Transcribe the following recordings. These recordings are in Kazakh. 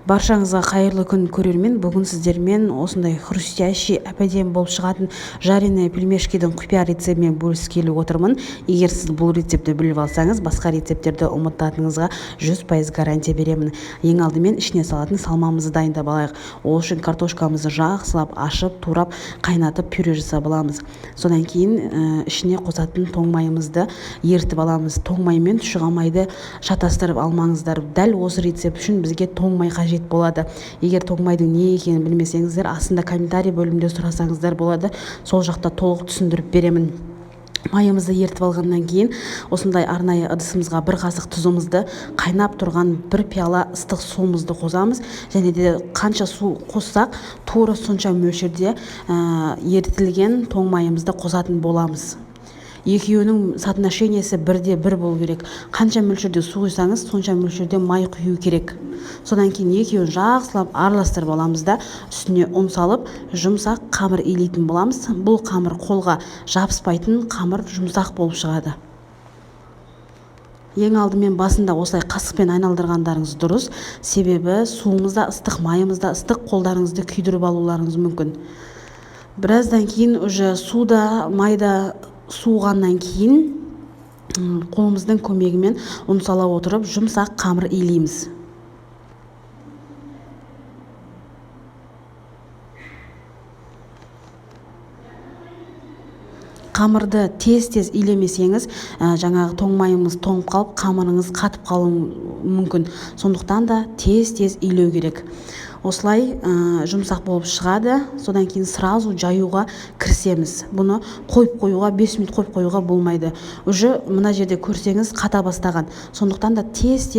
Баршаңызға қайырлы күн көрермен. Бүгін сіздермен осындай хрустящий әп-әдемі болып шығатын жареный пельмешкидің құпия рецептімен бөліскелі отырмын. Егер сіз бұл рецепті біліп алсаңыз, басқа рецептерді ұмытатыныңызға 100% гарантия беремін. Ең алдымен ішіне салатын салмамызды дайындап алайық. Ол үшін картошкамызды жақсылап ашып, турап, қайнатып пюре жасап аламыз. Содан кейін ішіне қосатын тоң майымызды ертіп аламыз. Тоң май мен тұшыға майды шатастырып алмаңыздар. Дәл осы рецепт үшін бізге тоң май қажет болады. Егер тоң майдың не екенін білмесеңіздер, астында комментарий бөлімінде сұрасаңыздар болады. Сол жақта толық түсіндіріп беремін. Майымызды ертіп алғаннан кейін осындай арнайы ыдысымызға бір қасық тұзымызды, қайнап тұрған бір пиала ыстық суымызды қосамыз. Және де қанша су қоссақ, тура сонша мөлшерде ерітілген тоң майымызды қосатын боламыз. Екеуінің соотношениесі бірде бір болу керек. Қанша мөлшерде су құйсаңыз, сонша мөлшерде май құю керек. Содан кейін екеуін жақсылап араластырып аламыз да үстіне ұн салып, жұмсақ қамыр илейтін боламыз. Бұл қамыр қолға жабыспайтын қамыр, жұмсақ болып шығады. Ең алдымен басында осылай қасықпен айналдырғандарыңыз дұрыс. Себебі суымызда ыстық, майымызда ыстық, қолдарыңызды күйдіріп алуларыңыз мүмкін. Біраздан кейін уже суда, майда суығаннан кейін қолымыздың көмегімен ұн сала отырып жұмсақ қамыр илейміз. Қамырды тез илемесеңіз, жаңағы тоң майымыз тоңып қалып, қамырыңыз қатып қалуы мүмкін. Сондықтан да тез илеу керек. Осылай жұмсақ болып шығады. Содан кейін сразу жаюға кірісеміз. Бұны қойып қоюға 5 минут қойып қоюға болмайды. Уже мына жерде көрсеңіз қата бастаған. Сондықтан да тез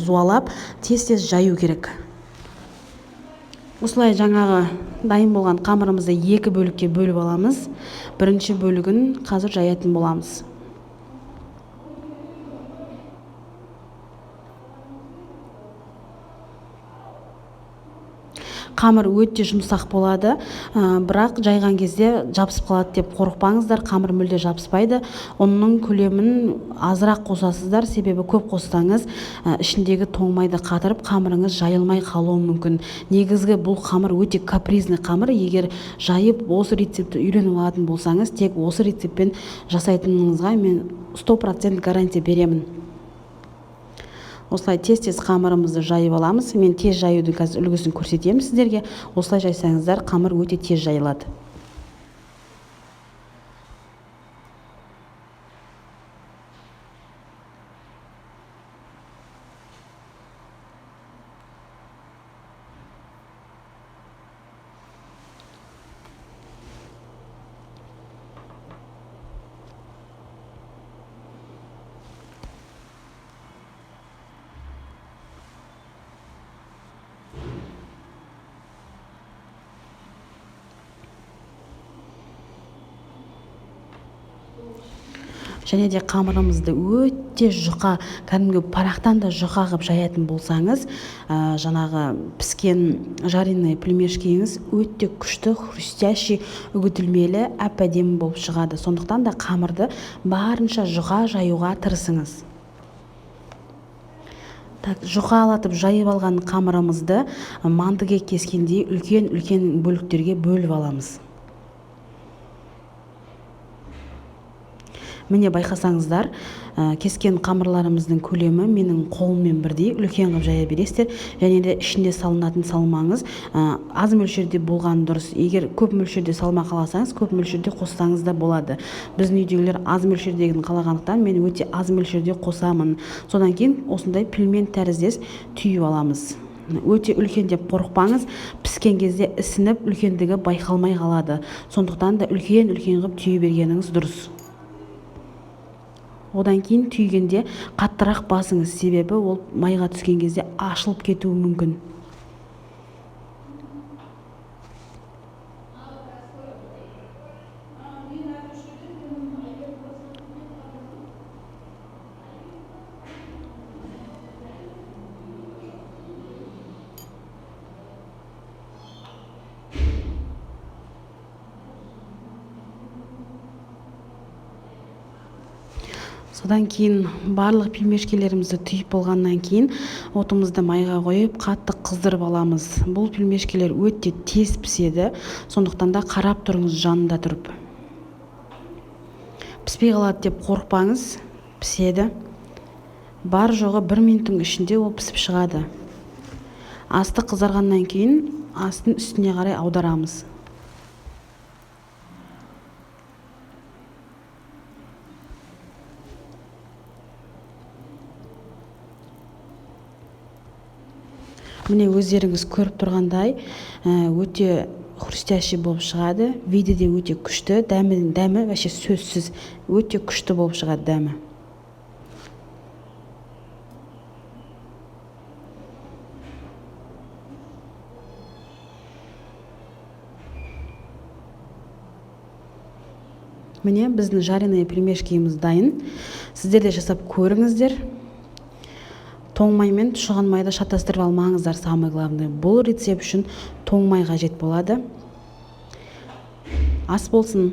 зуалап, тез жаю керек. Осылай жаңағы дайын болған қамырымызды екі бөлікке бөліп аламыз. Бірінші бөлігін қазір жаятын боламыз. Қамыр өте жұмсақ болады, бірақ жайған кезде жабысып қалады деп қорықпаңыздар. Қамыр мүлде жабыспайды. Оның көлемін азырақ қосасыздар, себебі көп қоссаңыз, ішіндегі тоң майды қатырып, қамырыңыз жайылмай қалуы мүмкін. Негізгі бұл қамыр өте капризный қамыр. Егер жайып осы рецепті үйреніп алатын болсаңыз, тек осы рецептпен жасайтыныңызға мен 100% гарантия беремін. Осылай тез қамырымызды жайып аламыз. Мен тез жаюдың қазір үлгісін көрсетемін сіздерге. Осылай жайсаңыздар, қамыр өте тез жайылады. Және де қамырымызды өте жұқа, кәдімгі парақтан да жұқа қылып жаятын болсаңыз, жаңағы піскен жареный пельмешкиіңіз өте күшті, хрустящий, үгітілмелі, әп-әдемі болып шығады. Сондықтан да қамырды барынша жұқа жаюға тырысыңыз. Жұқалатып жайып алған қамырымызды мантыге кескендей үлкен бөліктерге бөліп аламыз. Міне байқасаңыздар, кескен қамырларымыздың көлемі менің қолыммен бірдей үлкен қылып жая бересіздер. Және де ішінде салынатын салмаңыз аз мөлшерде болған дұрыс. Егер көп мөлшерде салма қаласаңыз, көп мөлшерде қоссаңыз да болады. Біздің үйдегілер аз мөлшердегін қалағандықтан мен өте аз мөлшерде қосамын. Содан кейін осындай пельмен тәріздес түйіп аламыз. Өте үлкен деп қорықпаңыз, піскен кезде ісініп үлкендігі байқалмай қалады. Сондықтан да үлкен қылып түйіп бергеніңіз дұрыс. Одан кейін түйгенде қаттырақ басыңыз, себебі ол майға түскен кезде ашылып кетуі мүмкін. Содан кейін барлық пельмешкелерімізді түйіп болғаннан кейін отымызды майға қойып қатты қыздырып аламыз. Бұл пельмешкелер өте тез піседі, сондықтан да қарап тұрыңыз жанында тұрып. Піспей қалады деп қорықпаңыз, піседі. Бар жоғы 1 минуттың ішінде ол пісіп шығады. Асты қызарғаннан кейін астын үстіне қарай аударамыз. Міне өздеріңіз көріп тұрғандай, өте хрустящий болып шығады. Виді де өте күшті, дәмі вообще сөзсіз өте күшті болып шығады дәмі. Міне біздің жареный пельмешкеміз дайын. Сіздер де жасап көріңіздер. Тоң май мен тұшыған майды шатастырып алмаңыздар, самый главный. Бұл рецепт үшін тоң май қажет болады. Ас болсын.